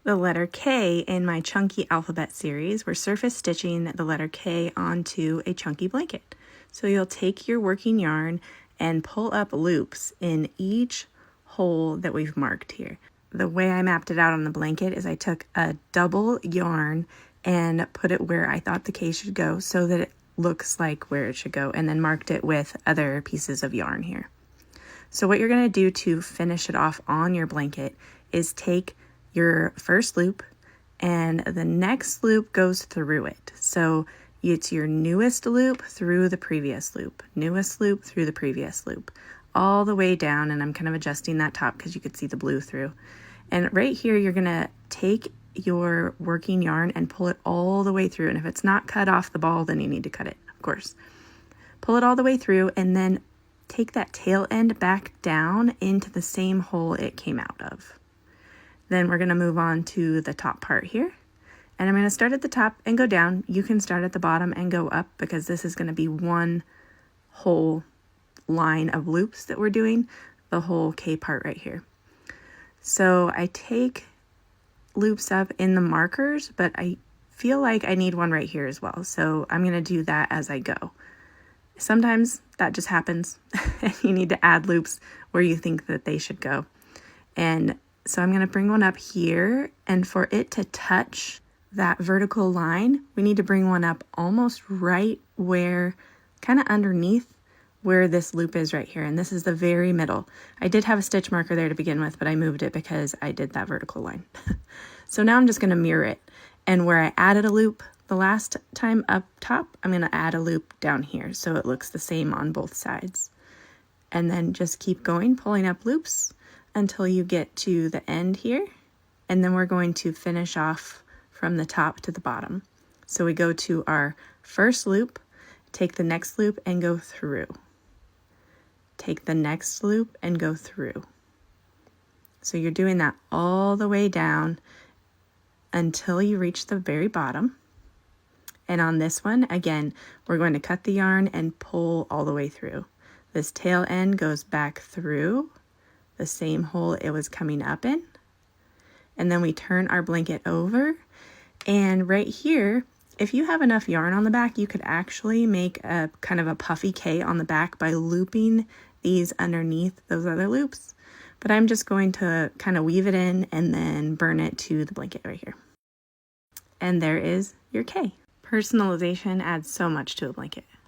the letter K in my chunky alphabet series. We're surface stitching the letter K onto a chunky blanket. So you'll take your working yarn and pull up loops in each hole that we've marked here. The way I mapped it out on the blanket is I took a double yarn and put it where I thought the K should go so that it looks like where it should go, and then marked it with other pieces of yarn here. So what you're going to do to finish it off on your blanket is take your first loop and the next loop goes through it. So it's your newest loop through the previous loop, newest loop through the previous loop, all the way down, and I'm kind of adjusting that top because you could see the blue through. And right here, you're going to take your working yarn and pull it all the way through. And if it's not cut off the ball, then you need to cut it, of course. Pull it all the way through and then take that tail end back down into the same hole it came out of. Then we're going to move on to the top part here. And I'm going to start at the top and go down. You can start at the bottom and go up because this is going to be one whole line of loops that we're doing, the whole K part right here. So I take loops up in the markers, but I feel like I need one right here as well. So I'm going to do that as I go. Sometimes that just happens and you need to add loops where you think that they should go. And so I'm going to bring one up here, and for it to touch that vertical line, we need to bring one up almost right where, kind of underneath where this loop is right here. And this is the very middle. I did have a stitch marker there to begin with, but I moved it because I did that vertical line. So now I'm just going to mirror it. And where I added a loop the last time up top, I'm going to add a loop down here so it looks the same on both sides. And then just keep going, pulling up loops until you get to the end here. And then we're going to finish off from the top to the bottom. So we go to our first loop, take the next loop and go through. Take the next loop and go through. So you're doing that all the way down until you reach the very bottom. And on this one, again, we're going to cut the yarn and pull all the way through. This tail end goes back through the same hole it was coming up in. And then we turn our blanket over. And right here, if you have enough yarn on the back, you could actually make a kind of a puffy K on the back by looping these underneath those other loops. But I'm just going to kind of weave it in and then burn it to the blanket right here. And there is your K. Personalization adds so much to a blanket.